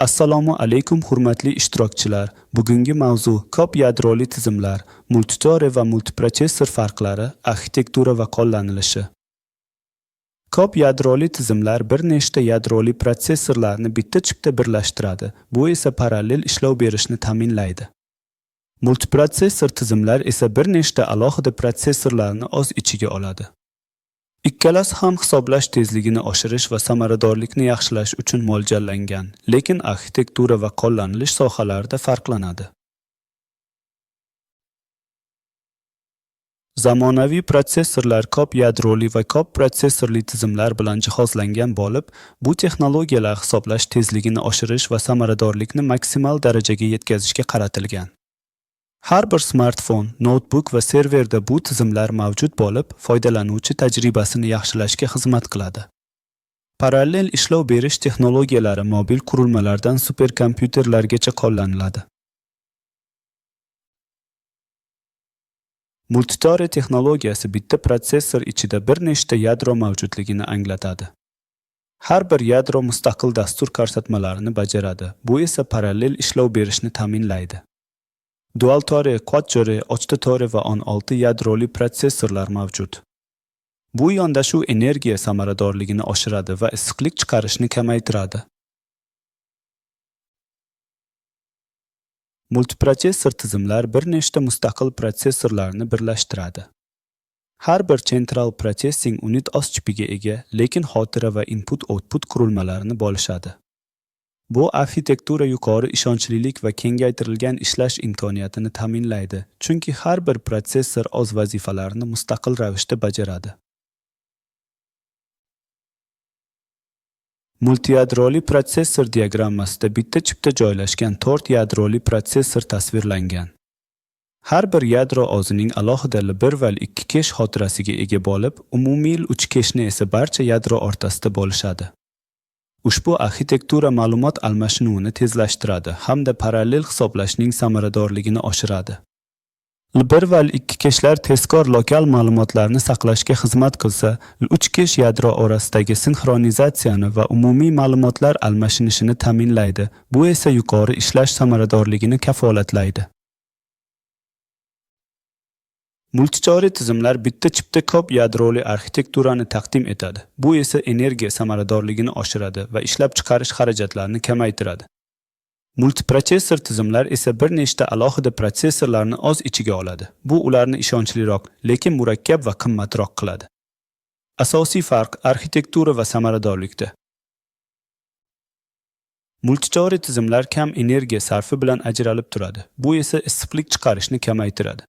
Assalomu alaykum hurmatli ishtirokchilar. Bugungi mavzu ko'p yadroli tizimlar, multitore va multiprotsessor farqlari, arxitektura va qo'llanilishi. Ko'p yadroli tizimlar bir nechta yadroli protsessorlarni bitta chipda birlashtiradi. Bu esa parallel ishlov berishni ta'minlaydi. Multiprotsessor tizimlar esa bir nechta alohida protsessorlarni o'z ichiga oladi. Ikkalasi ham hisoblash tezligini oshirish va samaradorlikni yaxshilash uchun mo'ljallangan, lekin arxitektura va qo'llanilish sohalarida farqlanadi. Zamonaviy protsessorlar ko'p yadroli va ko'p protsessorli tizimlar bilan jihozlangan bo'lib, bu texnologiyalar hisoblash tezligini oshirish va samaradorlikni maksimal darajaga yetkazishga qaratilgan. Har bir smartfon, notebook va serverda bu tizimlar mavjud bo'lib, foydalanuvchi tajribasini yaxshilashga xizmat qiladi. Parallel ishlov berish texnologiyalari mobil qurilmalardan superkompyuterlargacha qo'llaniladi. Multitore texnologiyasi bitta protsessor ichida bir nechta yadro mavjudligini anglatadi. Har bir yadro mustaqil dastur ko'rsatmalarini bajaradi. Bu esa parallel ishlov berishni ta'minlaydi. Dual tore, quad tore, 8 tore va 16 yadroli protsessorlar mavjud. Bu yondashuv energiya samaradorligini oshiradi va issiqlik chiqarishni kamaytiradi. Multiprotsessor tizimlar bir nechta mustaqil protsessorlarni birlashtiradi. Har bir Central Processing Unit o'z chipiga ega, lekin xotira va input-output qurilmalarini bo'lishadi. Bu arxitektura yuqori ishonchlilik va kengaytirilgan ishlash imkoniyatini ta'minlaydi, chunki har bir protsessor o'z vazifalarini mustaqil ravishda bajaradi. Multiyadroli protsessor diagrammasida bitta chipda joylashgan 4 yadroli protsessor tasvirlangan. Har bir yadro o'zining alohida 1 va 2 kesh xotirasiga ega bo'lib, umumiy 3 keshni esa barcha yadro o'rtasida bo'lishadi. Ushbu arxitektura ma'lumot almashinuvini tezlashtiradi hamda parallel hisoblashning samaradorligini oshiradi. 1 va 2 keshlar tezkor lokal ma'lumotlarni saqlashga xizmat qilsa, 3 kesh yadro orasidagi sinxronizatsiyani va umumiy ma'lumotlar almashinishini ta'minlaydi. Bu esa yuqori ishlash samaradorligini kafolatlaydi. Multitore tizimlar bitta chipda ko'p yadroli arxitekturani taqdim etadi. Bu esa energiya samaradorligini oshiradi va ishlab chiqarish xarajatlarini kamaytiradi. Multiprotsessor tizimlar esa bir nechta alohida protsessorlarni o'z ichiga oladi. Bu ularni ishonchliroq, lekin murakkab va qimmatroq qiladi. Asosiy farq arxitektura va samaradorlikda. Multitore tizimlar kam energiya sarfi bilan ajralib turadi. Bu esa issiqlik chiqarishni kamaytiradi.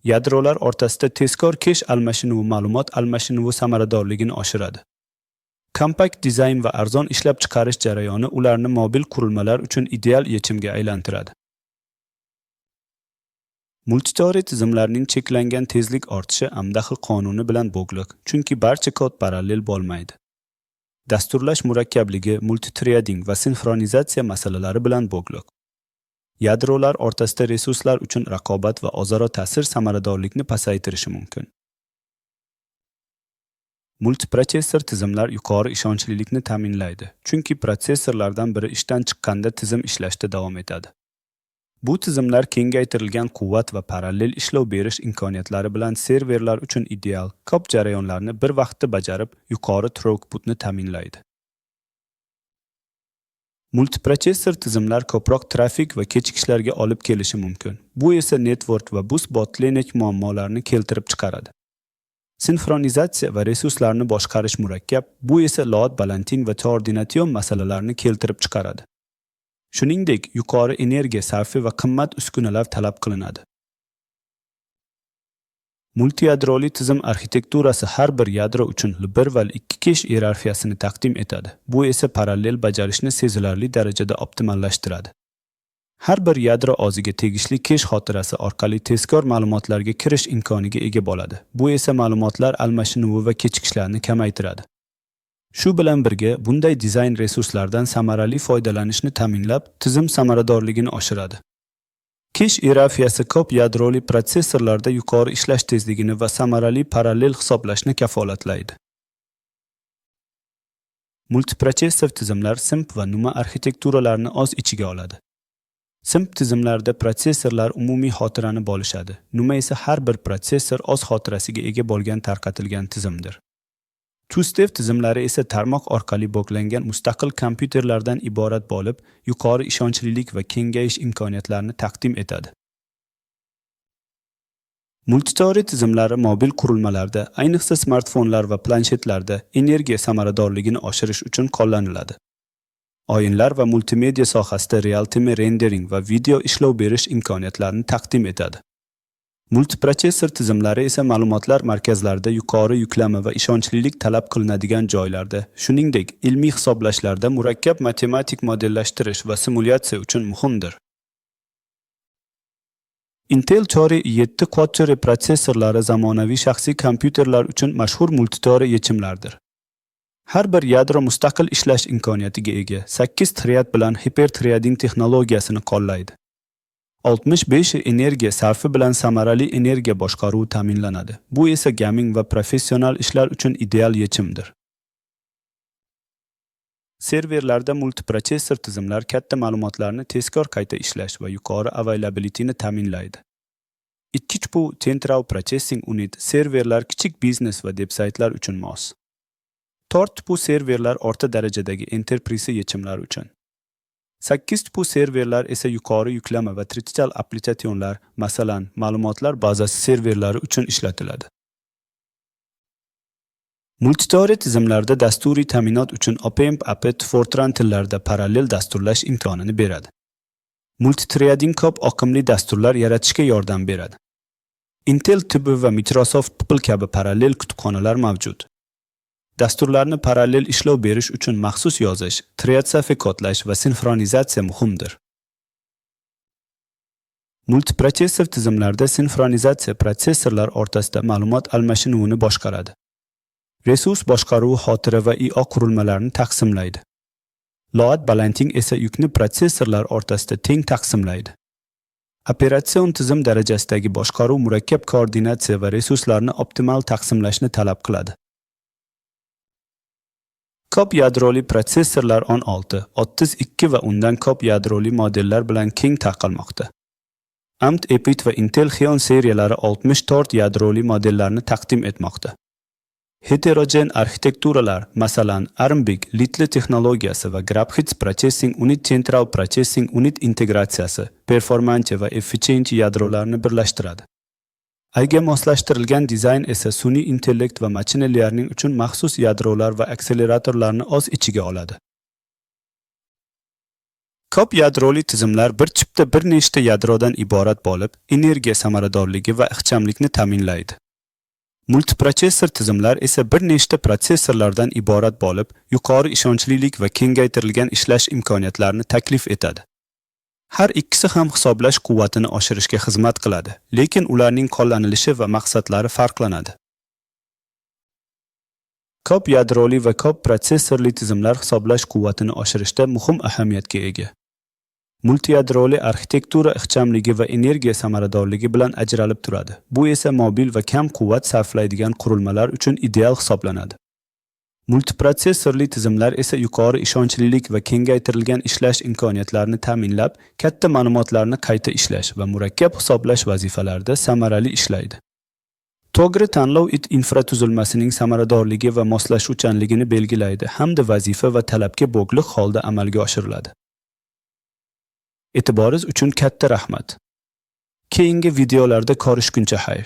Yadrolar o'rtasida tezkor kesh almashinuvi ma'lumot almashinuvi samaradorligini oshiradi. Kompakt dizayn va arzon ishlab chiqarish jarayoni ularni mobil qurilmalar uchun ideal yechimga aylantiradi. Multitore tizimlarning cheklangan tezlik ortishi Amdahl qonuni bilan bog'liq, chunki barcha kod parallel bo'lmaydi. Dasturlash murakkabligi, multithreading va sinxronizatsiya masalalari bilan bog'liq. Yadrolar o'rtasida resurslar uchun raqobat va o'zaro ta'sir samaradorlikni pasaytirishi mumkin. Multiprotsessor tizimlar yuqori ishonchlilikni ta'minlaydi, chunki protsessorlardan biri ishdan chiqqanda tizim ishlashda davom etadi. Bu tizimlar kengaytirilgan quvvat va parallel ishlov berish imkoniyatlari bilan serverlar uchun ideal, ko'p jarayonlarni bir vaqtda bajarib, yuqori throughputni ta'minlaydi. Multiprotsessor tizimlar ko'proq trafik va kechikishlarga olib kelishi mumkin. Bu esa network va bus bottleneck muammolarini keltirib chiqaradi. Sinxronizatsiya va resurslarni boshqarish murakkab, bu esa load balancing va koordinatsion masalalarni keltirib chiqaradi. Shuningdek, yuqori energiya sarfi va qimmat uskunalar talab qilinadi. Multiyadroli tizim arxitekturasi har bir yadro uchun 1 va 2 kesh iyerarxiyasini taqdim etadi. Bu esa parallel bajarishni sezilarli darajada optimallashtiradi. Har bir yadro o'ziga tegishli kesh xotirasi orqali tezkor ma'lumotlarga kirish imkoniga ega bo'ladi. Bu esa ma'lumotlar almashinuvi va kechikishlarni kamaytiradi. Shu bilan birga, bunday dizayn resurslardan samarali foydalanishni ta'minlab, tizim samaradorligini oshiradi. Kesh iyerarxiyasi ko'p yadroli protsessorlarda yuqori ishlash tezligini va samarali parallel hisoblashni kafolatlaydi. Multiprotsessor tizimlar SIMP va NUMA arxitekturalarini o'z ichiga oladi. SIMP tizimlarda protsessorlar umumiy xotirani bo'lishadi. NUMA esa har bir protsessor o'z xotirasiga ega bo'lgan tarqatilgan tizimdir. Two-step tizimlari esa tarmoq orqali bog'langan mustaqil kompyuterlardan iborat bo'lib, yuqori ishonchlilik va kengayish imkoniyatlarini taqdim etadi. Multitori tizimlari mobil qurilmalarda, ayniqsa smartfonlar va planshetlarda energiya samaradorligini oshirish uchun qo'llaniladi. O'yinlar va multimedia sohasida real-time rendering va video ishlov berish imkoniyatlarini taqdim etadi. Multiprotsessor tizimlari esa ma'lumotlar markazlarida yuqori yuklama va ishonchlilik talab qilinadigan joylarda, shuningdek, ilmiy hisoblashlarda murakkab matematik modellashtirish va simulyatsiya uchun muhimdir. Intel Core i7 quad-core protsessorlari zamonaviy shaxsiy kompyuterlar uchun mashhur multitori yechimlardir. Har bir yadro mustaqil ishlash imkoniyatiga ega, 8 thread bilan hiperthreading texnologiyasini qo'llaydi. 65 energiya sarfi bilan samarali energiya boshqaruvi ta'minlanadi. Bu esa gaming va professional ishlar uchun ideal yechimdir. Serverlarda multiprotsessor tizimlar katta ma'lumotlarni tezkor qayta ishlash va yuqori availabilityni ta'minlaydi. 2 Central Processing Unit serverlar kichik biznes va veb-saytlar uchun mos. 4 serverlar o'rta darajadagi enterprise yechimlar uchun. 8 serverlar esa yuqori yuklama va trivial applikatsiyalar, masalan, ma'lumotlar bazasi serverlari uchun ishlatiladi. Multitori tizimlarda dasturiy ta'minot uchun OpenAMP, Apt, Fortran tillarida parallel dasturlash imkonini beradi. Multithreading ko'p oqimli dasturlar yaratishga yordam beradi. Intel TB va Microsoft Pupil kabi parallel kutubxonalar mavjud. Dasturlarni parallel ishlov berish uchun maxsus yozish, thread safi kodlash va sinxronizatsiya muhimdir. Multiprotsessor tizimlarda sinxronizatsiya protsessorlar o'rtasida ma'lumot almashinuvini boshqaradi. Resurs boshqaruvi xotira va IO qurilmalarini taqsimlaydi. Load balancing esa yukni protsessorlar o'rtasida teng taqsimlaydi. Operatsion tizim darajasidagi boshqaruv murakkab koordinatsiya va resurslarni optimal taqsimlashni talab qiladi. Ko'p yadroli protsessorlar 16, 32 va undan ko'p yadroli modellar bilan keng tarqalmoqda. AMD, Apt va Intel Xeon seriyalari 64 yadroli modellarni taqdim etmoqda. Heterogen arxitekturalar, masalan, Armbig, Little texnologiyasi va Graphics Processing Unit Central Processing Unit integratsiyasi, performansiya va efficiency yadrolarni birlashtiradi. Ayga moslashtirilgan dizayn esa sun'iy intellekt va machine learning uchun maxsus yadrolar va akseleratorlarni o'z ichiga oladi. Ko'p yadroli tizimlar bir chipda bir nechta yadrodan iborat bo'lib, energiya samaradorligi va ixchamlikni ta'minlaydi. Multiprotsessor tizimlar esa bir nechta protsessorlardan iborat bo'lib, yuqori ishonchlilik va kengaytirilgan ishlash imkoniyatlarini taklif etadi. Har ikkisi ham hisoblash quvvatini oshirishga xizmat qiladi, lekin ularning qo'llanilishi va maqsadlari farqlanadi. Ko'p yadroli va ko'p protsessorli tizimlar hisoblash quvvatini oshirishda muhim ahamiyatga ega. Multiyadroli arxitektura ixchamligi va energiya samaradorligi bilan ajralib turadi. Bu esa mobil va kam quvvat sarflaydigan qurilmalar uchun ideal hisoblanadi. Multiprotsessorli tizimlar esa yuqori ishonchlilik va kengaytirilgan ishlash imkoniyatlarini ta'minlab, katta ma'lumotlarni qayta ishlash va murakkab hisoblash vazifalarida samarali ishlaydi. To'g'ri tanlov infratuzilmasining samaradorligi va moslashuvchanligini belgilaydi hamda vazifa va talabga bog'liq holda amalga oshiriladi. E'tiboringiz uchun katta rahmat. Keyingi videolarda ko'rishguncha xayr.